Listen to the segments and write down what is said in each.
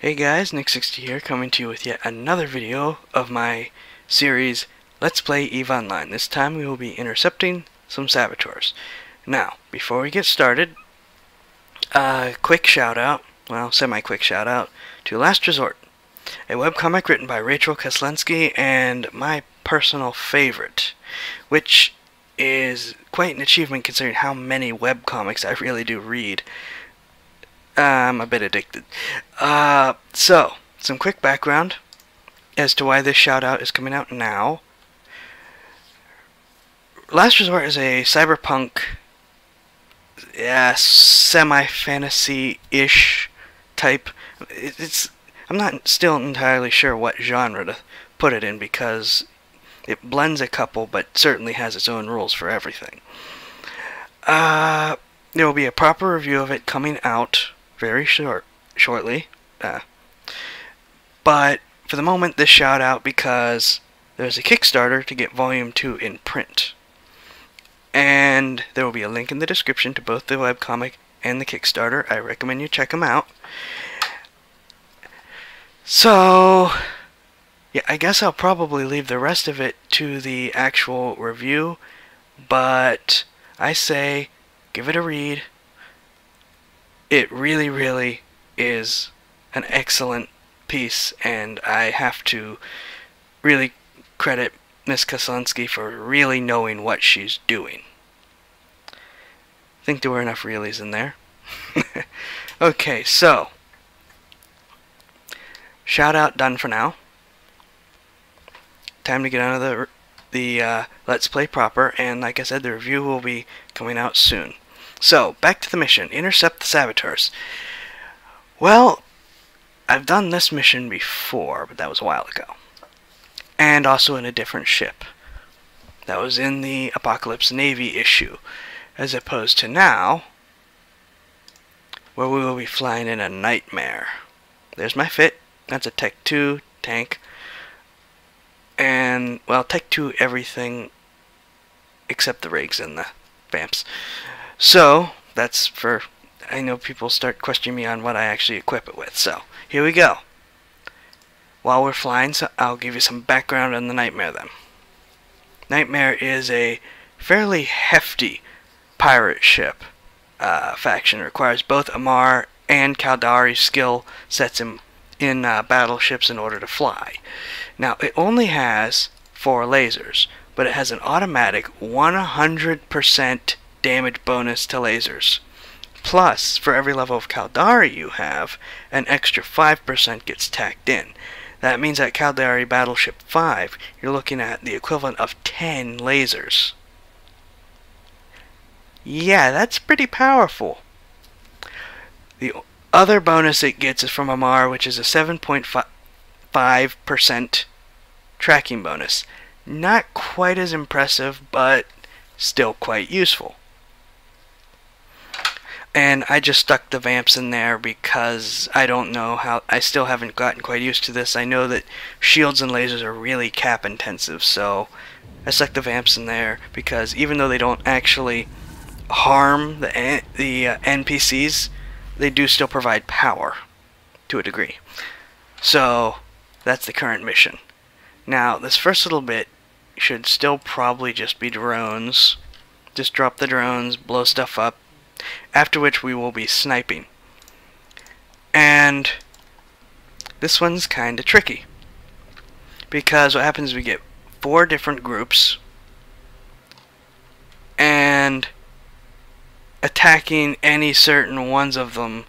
Hey guys, Nick60 here, coming to you with yet another video of my series Let's Play EVE Online. This time we will be intercepting some saboteurs. Now, before we get started, quick shout out, well, semi-quick shout out to Last Resort, a webcomic written by Rachel Kaslensky and my personal favorite, which is quite an achievement considering how many webcomics I really do read. I'm a bit addicted. So, some quick background as to why this shout out is coming out now. Last Resort is a cyberpunk, semi-fantasy-ish type. I'm not still entirely sure what genre to put it in because it blends a couple, but certainly has its own rules for everything. There will be a proper review of it coming out very shortly. But for the moment, this shout out because there's a Kickstarter to get Volume 2 in print. And there will be a link in the description to both the webcomic and the Kickstarter. I recommend you check them out. So, yeah, I guess I'll probably leave the rest of it to the actual review. But I say, give it a read. It really, really is an excellent piece, and I have to really credit Miss Kaslensky for really knowing what she's doing. I think there were enough reallys in there. Okay, so shout out done for now. Time to get on to the Let's Play proper, and like I said, the review will be coming out soon. So, back to the mission. Intercept the saboteurs. Well, I've done this mission before, but that was a while ago. And also in a different ship. That was in the Apocalypse Navy issue. As opposed to now, where we will be flying in a Nightmare. There's my fit. That's a Tech 2 tank. And, well, Tech 2 everything except the rigs and the vamps. So, that's for, I know people start questioning me on what I actually equip it with. So, here we go. While we're flying, so I'll give you some background on the Nightmare then. Nightmare is a fairly hefty pirate ship faction. It requires both Amarr and Caldari skill sets in battleships in order to fly. Now, it only has 4 lasers, but it has an automatic 100% damage bonus to lasers. Plus, for every level of Caldari you have, an extra 5% gets tacked in. That means at Caldari Battleship 5, you're looking at the equivalent of 10 lasers. Yeah, that's pretty powerful. The other bonus it gets is from Amarr, which is a 7.5% tracking bonus. Not quite as impressive, but still quite useful. And I just stuck the vamps in there because I don't know how, I still haven't gotten quite used to this. I know that shields and lasers are really cap intensive, so I stuck the vamps in there because even though they don't actually harm the NPCs, they do still provide power to a degree. So that's the current mission. Now this first little bit should still probably just be drones. Just drop the drones, blow stuff up, after which we will be sniping. And this one's kinda tricky because what happens is we get 4 different groups, and attacking any certain ones of them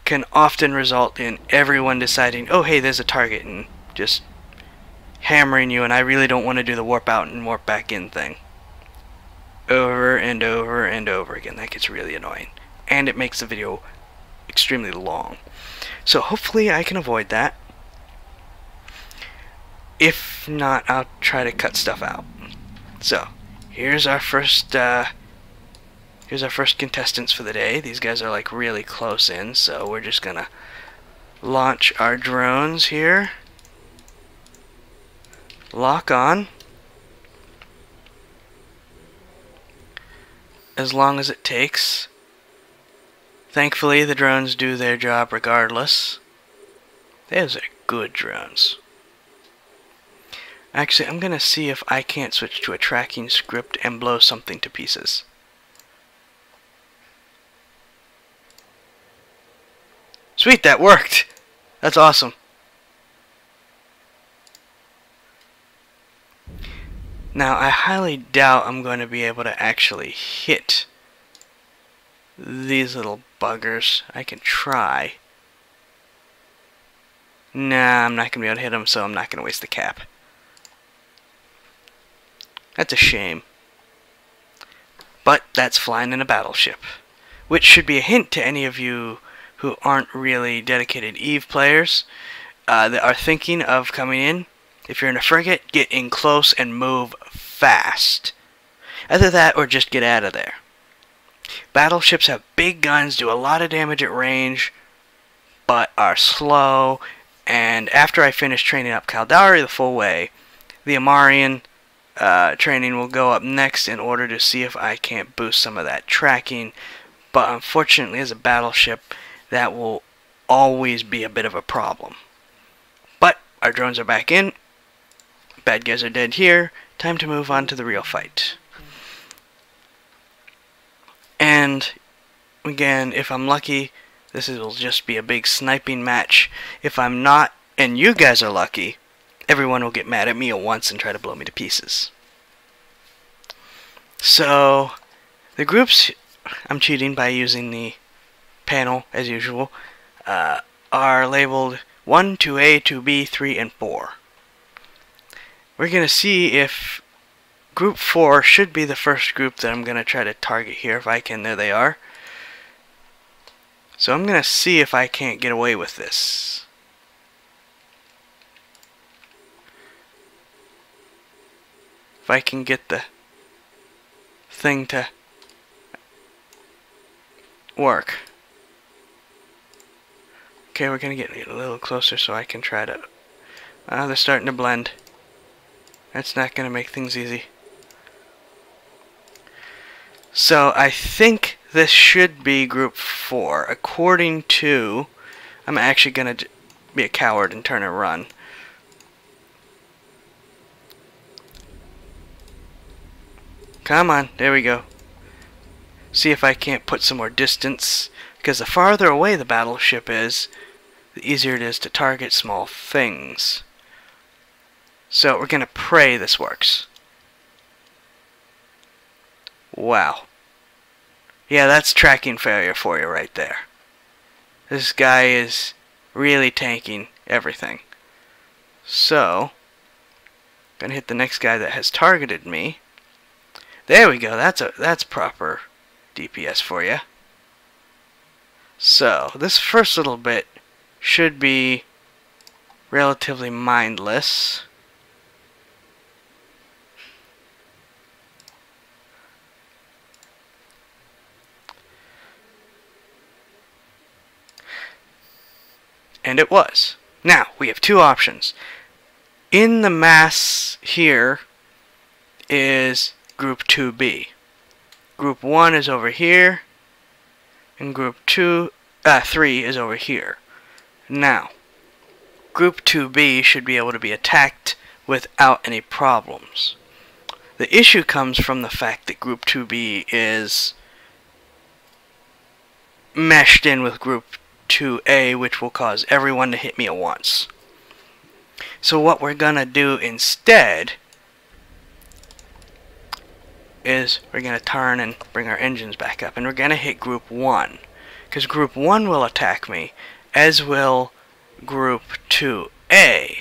can often result in everyone deciding, oh hey, there's a target, and just hammering you, and I really don't want to do the warp out and warp back in thing over and over and over again. That gets really annoying, and it makes the video extremely long. So hopefully I can avoid that. If not, I'll try to cut stuff out. So here's our first contestants for the day. These guys are like really close in, so we're just gonna launch our drones here. Lock on. As long as it takes. Thankfully, the drones do their job regardless. Those are good drones. Actually, I'm gonna see if I can't switch to a tracking script and blow something to pieces. Sweet, that worked! That's awesome. Now, I highly doubt I'm going to be able to actually hit these little buggers. I can try. Nah, I'm not going to be able to hit them, so I'm not going to waste the cap. That's a shame. But that's flying in a battleship. Which should be a hint to any of you who aren't really dedicated EVE players that are thinking of coming in. If you're in a frigate, get in close and move fast. Either that or just get out of there. Battleships have big guns, do a lot of damage at range, but are slow. And after I finish training up Caldari the full way, the Amarian training will go up next in order to see if I can't boost some of that tracking. But unfortunately, as a battleship, that will always be a bit of a problem. But our drones are back in. Bad guys are dead here. Time to move on to the real fight. And again, if I'm lucky, this will just be a big sniping match. If I'm not, and you guys are lucky, everyone will get mad at me at once and try to blow me to pieces. So, the groups, I'm cheating by using the panel as usual, are labeled 1, 2A, 2B, 3, and 4. We're going to see if Group 4 should be the first group that I'm going to try to target here if I can. There they are. So I'm going to see if I can't get away with this. If I can get the thing to work. Okay, we're going to get a little closer so I can try to... they're starting to blend. That's not going to make things easy. So I think this should be Group 4. According to... I'm actually going to be a coward and turn and run. Come on, there we go. See if I can't put some more distance. Because the farther away the battleship is, the easier it is to target small things. So we're going to pray this works. Wow. Yeah, that's tracking failure for you right there. This guy is really tanking everything. So, going to hit the next guy that has targeted me. There we go. That's proper DPS for you. So, this first little bit should be relatively mindless. And it was. Now, we have two options. In the mass here is Group 2B. Group 1 is over here, and Group 3 is over here. Now, Group 2B should be able to be attacked without any problems. The issue comes from the fact that Group 2B is meshed in with Group 2A, which will cause everyone to hit me at once. So what we're gonna do instead is we're gonna turn and bring our engines back up, and we're gonna hit Group 1, because Group 1 will attack me, as will Group 2A,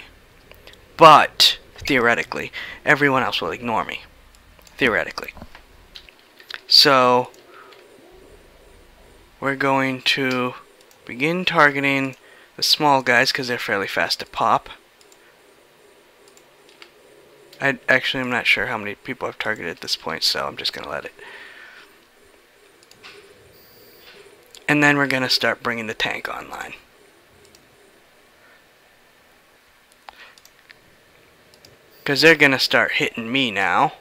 but theoretically everyone else will ignore me, theoretically. So we're going to begin targeting the small guys because they're fairly fast to pop. I'm not sure how many people I've targeted at this point, so I'm just going to let it. And then we're going to start bringing the tank online. Because they're going to start hitting me now.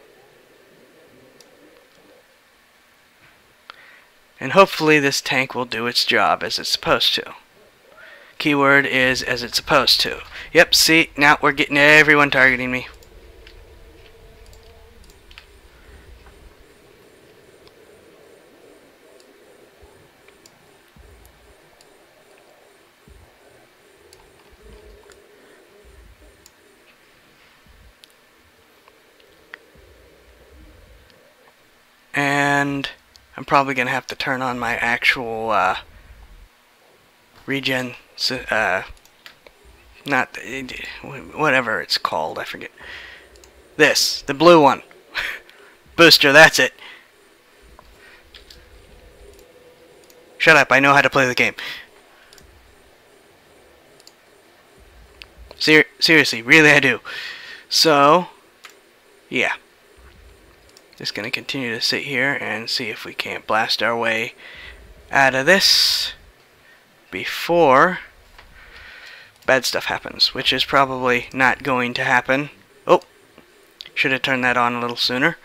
And hopefully this tank will do its job as it's supposed to. keyword is as it's supposed to. Yep, see, now we're getting everyone targeting me. And I'm probably going to have to turn on my actual regen, not, whatever it's called, I forget. This, the blue one. Booster, that's it. Shut up, I know how to play the game. Seriously, really I do. So, yeah. Just gonna continue to sit here and see if we can't blast our way out of this before bad stuff happens, which is probably not going to happen. Oh, should have turned that on a little sooner.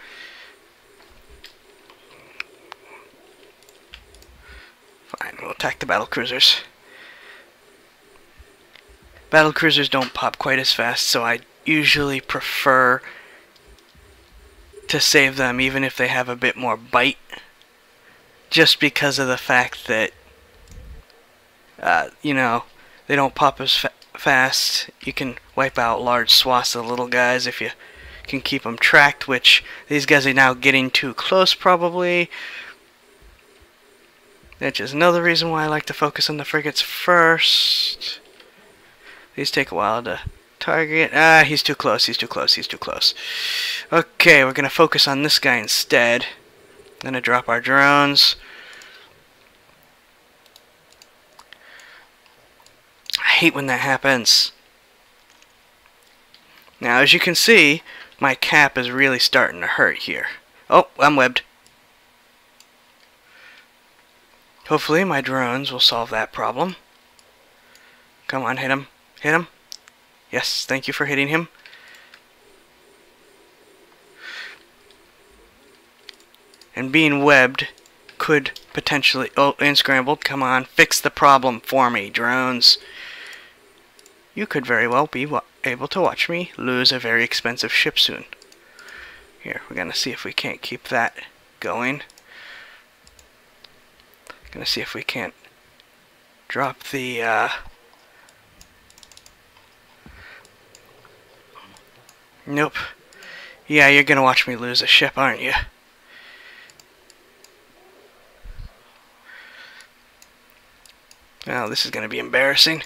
Fine, we'll attack the battle cruisers. Battle cruisers don't pop quite as fast, so I usually prefer to save them even if they have a bit more bite, just because of the fact that you know, they don't pop as fast. You can wipe out large swaths of little guys if you can keep them tracked, which these guys are now getting too close probably, which is another reason why I like to focus on the frigates first. These take a while to target. Ah, he's too close, he's too close, he's too close. Okay, we're gonna focus on this guy instead. Gonna drop our drones. I hate when that happens. Now, as you can see, my cap is really starting to hurt here. Oh, I'm webbed. Hopefully my drones will solve that problem. Come on, hit him. Hit him. Yes, thank you for hitting him. And being webbed could potentially... Oh, and scrambled. Come on, fix the problem for me, drones. You could very well be able to watch me lose a very expensive ship soon. Here, we're going to see if we can't keep that going. Going to see if we can't drop the... Nope. Yeah, you're gonna watch me lose a ship, aren't you? Well, this is gonna be embarrassing.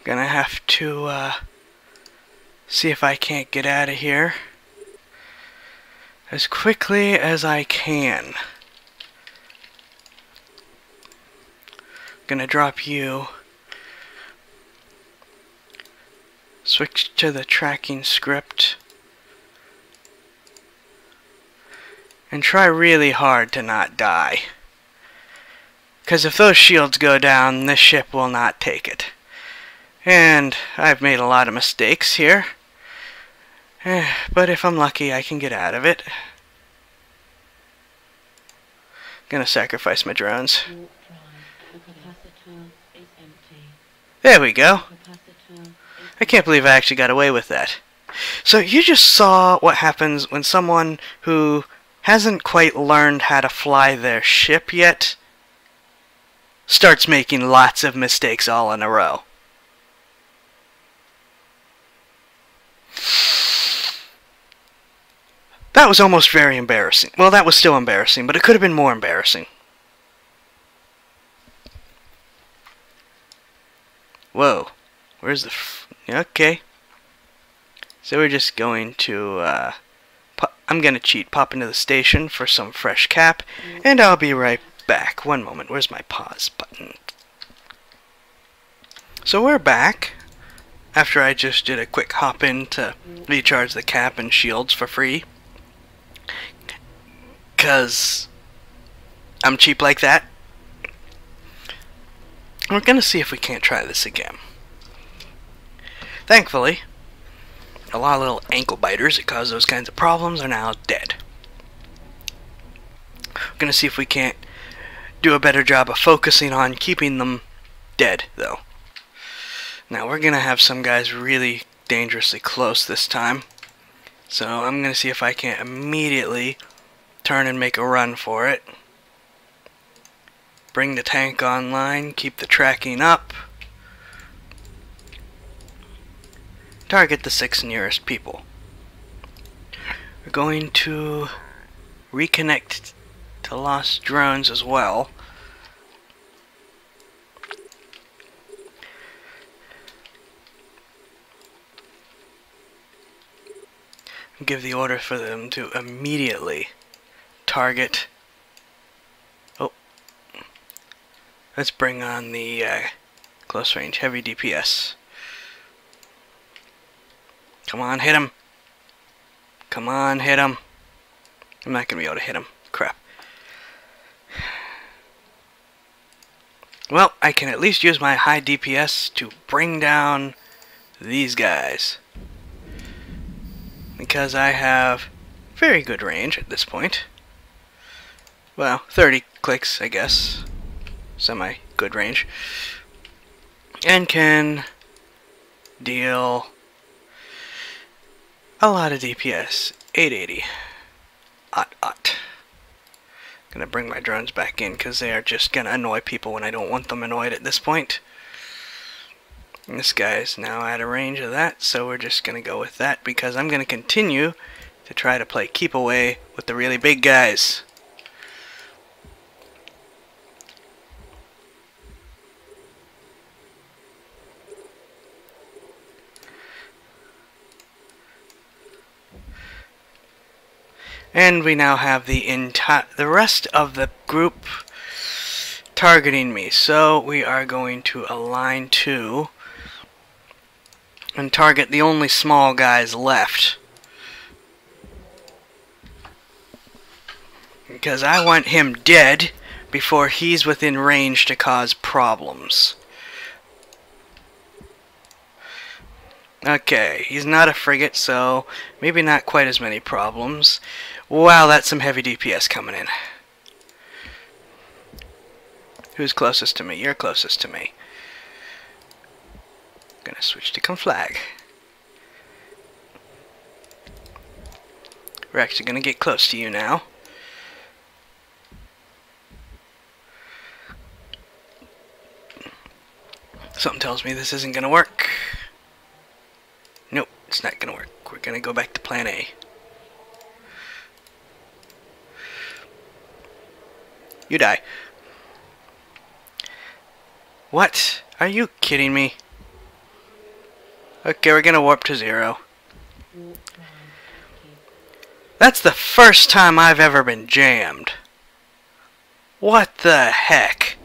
Gonna have to see if I can't get out of here as quickly as I can. Gonna drop you. Switch to the tracking script. And try really hard to not die. Because if those shields go down, this ship will not take it. And I've made a lot of mistakes here. But if I'm lucky, I can get out of it. Gonna sacrifice my drones. There we go. I can't believe I actually got away with that. So you just saw what happens when someone who hasn't quite learned how to fly their ship yet starts making lots of mistakes all in a row. That was almost very embarrassing. Well, that was still embarrassing, but it could have been more embarrassing. Whoa. Where's the... Okay. So we're just going to... I'm going to cheat. Pop into the station for some fresh cap. And I'll be right back. One moment. Where's my pause button? So we're back. After I just did a quick hop in to recharge the cap and shields for free. Because I'm cheap like that. We're gonna see if we can't try this again. Thankfully, a lot of little ankle biters that cause those kinds of problems are now dead. We're gonna see if we can't do a better job of focusing on keeping them dead, though. Now we're gonna have some guys really dangerously close this time, so I'm gonna see if I can't immediately turn and make a run for it. Bring the tank online, keep the tracking up. Target the 6 nearest people. We're going to reconnect to lost drones as well. Give the order for them to immediately target. Oh, let's bring on the close range heavy DPS. Come on, hit him. Come on, hit him. I'm not gonna be able to hit him. Crap. Well, I can at least use my high DPS to bring down these guys, because I have very good range at this point. Well, 30 clicks, I guess. Semi-good range. And can deal a lot of DPS. 880. Ot. Gonna bring my drones back in because they are just gonna annoy people when I don't want them annoyed at this point. And this guy's now out of range of that, so we're just gonna go with that because I'm gonna continue to try to play keep away with the really big guys. And we now have the rest of the group targeting me. So we are going to align to and target the only small guys left, because I want him dead before he's within range to cause problems. Okay, he's not a frigate, so maybe not quite as many problems. Wow, that's some heavy DPS coming in. Who's closest to me? You're closest to me. Gonna switch to Conflag. We're actually gonna get close to you now. Something tells me this isn't gonna work. Nope, it's not gonna work. We're gonna go back to plan A. You die. What? Are you kidding me? Okay, we're gonna warp to 0. That's the first time I've ever been jammed. What the heck?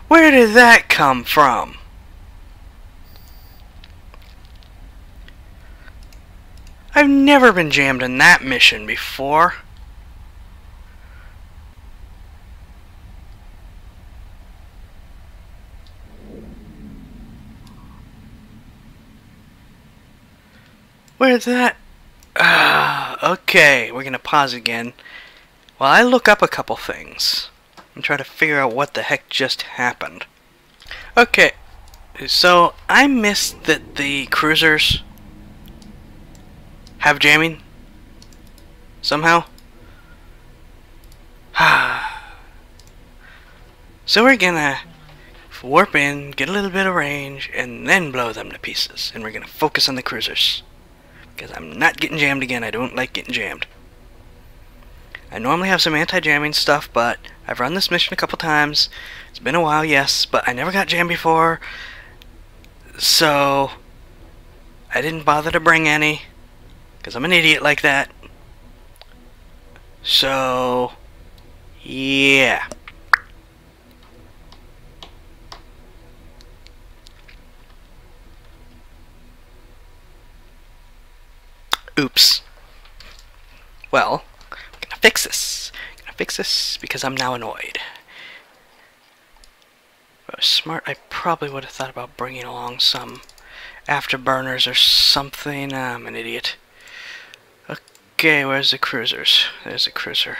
Where did that come from? I've never been jammed in that mission before. Where's that? Okay, we're gonna pause again while I look up a couple things and try to figure out what the heck just happened. Okay, so I missed that the cruisers have jamming somehow. So we're gonna warp in, get a little bit of range, and then blow them to pieces. And we're gonna focus on the cruisers, because I'm not getting jammed again. I don't like getting jammed. I normally have some anti-jamming stuff, but I've run this mission a couple times. It's been a while, yes, but I never got jammed before, so I didn't bother to bring any, because I'm an idiot like that. So, yeah. Oops. Well, I'm gonna fix this. I'm gonna fix this because I'm now annoyed. If I was smart, I probably would have thought about bringing along some afterburners or something. I'm an idiot. Okay, where's the cruisers? There's a cruiser.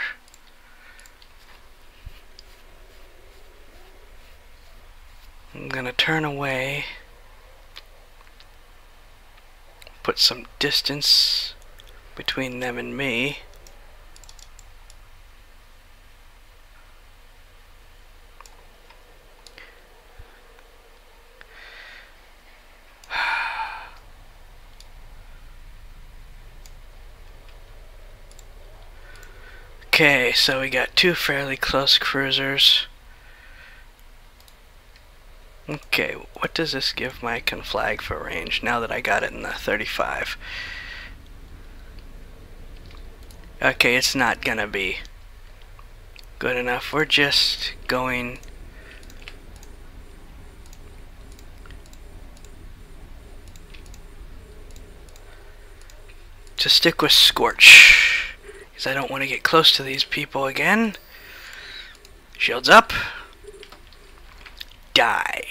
I'm gonna turn away. Put some distance between them and me. Okay, so we got two fairly close cruisers. Okay, what does this give my conflag for range now that I got it in the 35? Okay, it's not gonna be good enough. We're just going to stick with Scorch, because I don't want to get close to these people again. Shields up. Die.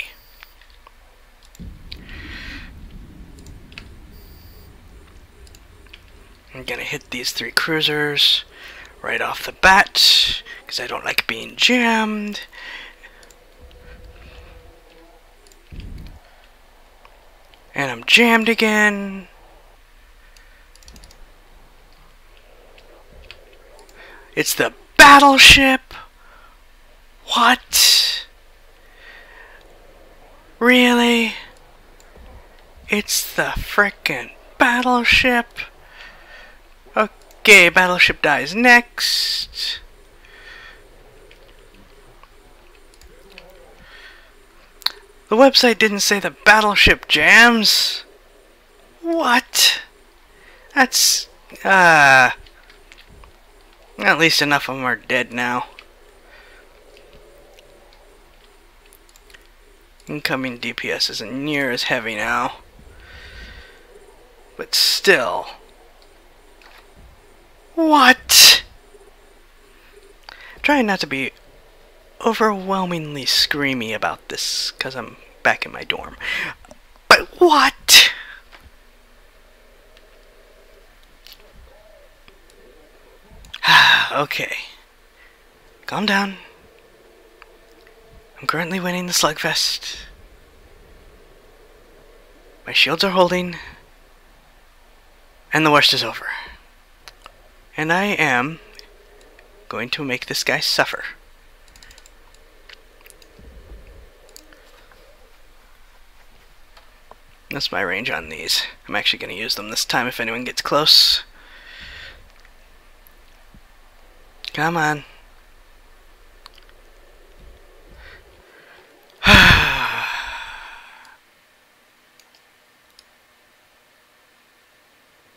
I'm gonna hit these three cruisers right off the bat, because I don't like being jammed. And I'm jammed again. It's the battleship! What? Really? It's the frickin' battleship? Okay, battleship dies next. The website didn't say the battleship jams. What? That's, at least enough of them are dead now. Incoming DPS isn't near as heavy now. But still. What? I'm trying not to be overwhelmingly screamy about this because I'm back in my dorm. But what? Okay. Calm down. I'm currently winning the slugfest. My shields are holding. And the worst is over. And I am going to make this guy suffer. That's my range on these. I'm actually going to use them this time if anyone gets close. Come on.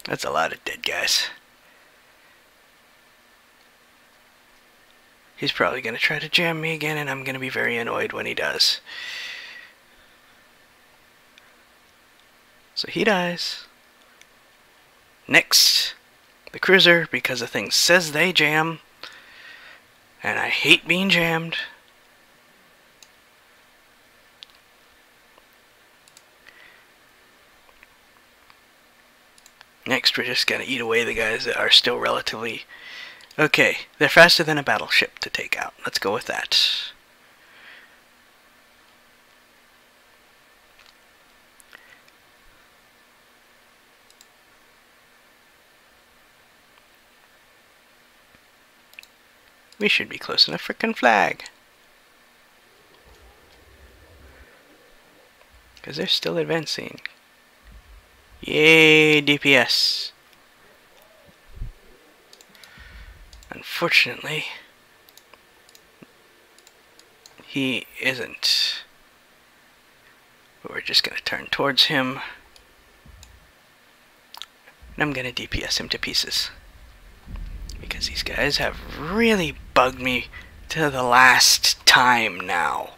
That's a lot of dead guys. He's probably going to try to jam me again, and I'm going to be very annoyed when he does. So he dies. Next, the cruiser, because the thing says they jam. And I hate being jammed. Next, we're just gonna eat away the guys that are still relatively... Okay, they're faster than a battleship to take out. Let's go with that. We should be close enough for frickin' flag. Because they're still advancing. Yay, DPS. Unfortunately, he isn't. But we're just going to turn towards him. And I'm going to DPS him to pieces. Because these guys have really bugged me to the last time now.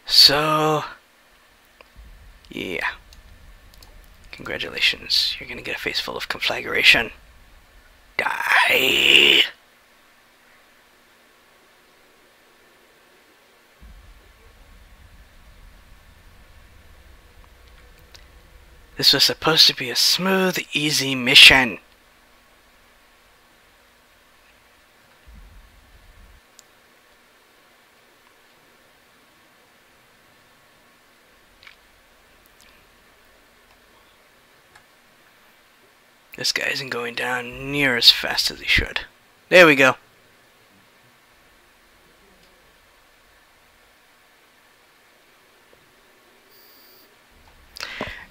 So, yeah. Congratulations. You're going to get a face full of conflagration. Die. This was supposed to be a smooth, easy mission. This guy isn't going down near as fast as he should. There we go.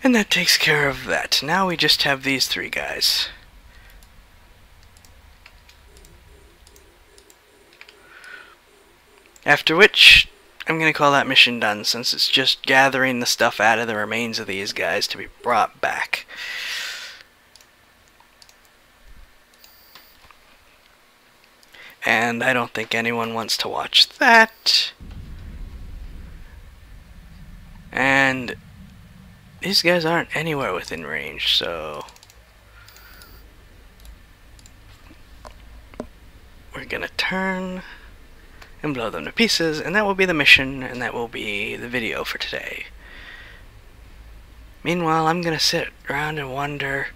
And that takes care of that. Now we just have these three guys. After which, I'm going to call that mission done, since it's just gathering the stuff out of the remains of these guys to be brought back. And I don't think anyone wants to watch that. And these guys aren't anywhere within range, so we're gonna turn and blow them to pieces, and that will be the mission, and that will be the video for today. Meanwhile, I'm gonna sit around and wonder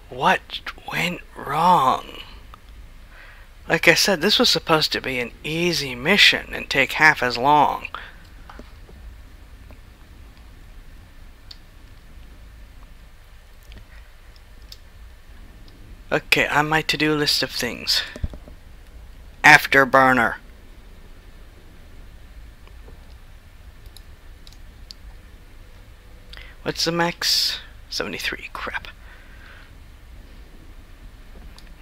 what went wrong. Like I said, this was supposed to be an easy mission and take half as long. Okay, on my to-do list of things. Afterburner. What's the max? 73, crap.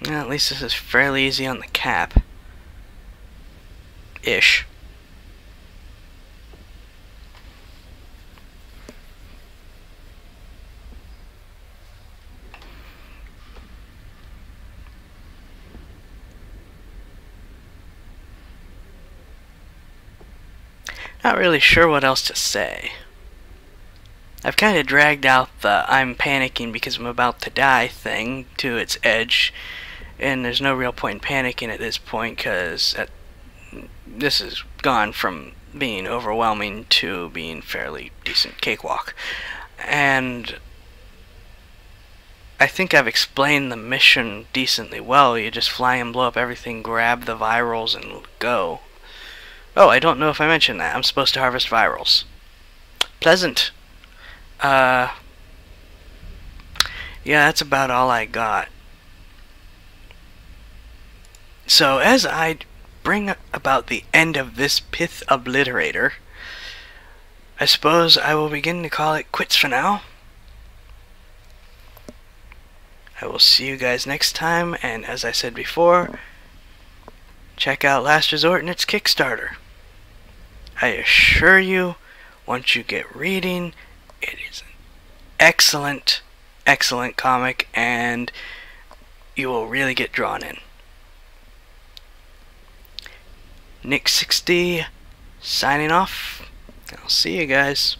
Well, at least this is fairly easy on the cap. Ish. Not really sure what else to say. I've kind of dragged out the I'm panicking because I'm about to die thing to its edge, and there's no real point in panicking at this point because this has gone from being overwhelming to being fairly decent cakewalk. And I think I've explained the mission decently well. You just fly and blow up everything, grab the virals, and go. Oh, I don't know if I mentioned that. I'm supposed to harvest virals. Pleasant. Yeah, that's about all I got. So, as I bring about the end of this Pith Obliterator, I suppose I will begin to call it quits for now. I will see you guys next time, and as I said before, check out Last Resort and its Kickstarter. I assure you, once you get reading, it is an excellent, excellent comic, and you will really get drawn in. Nick60 signing off. I'll see you guys.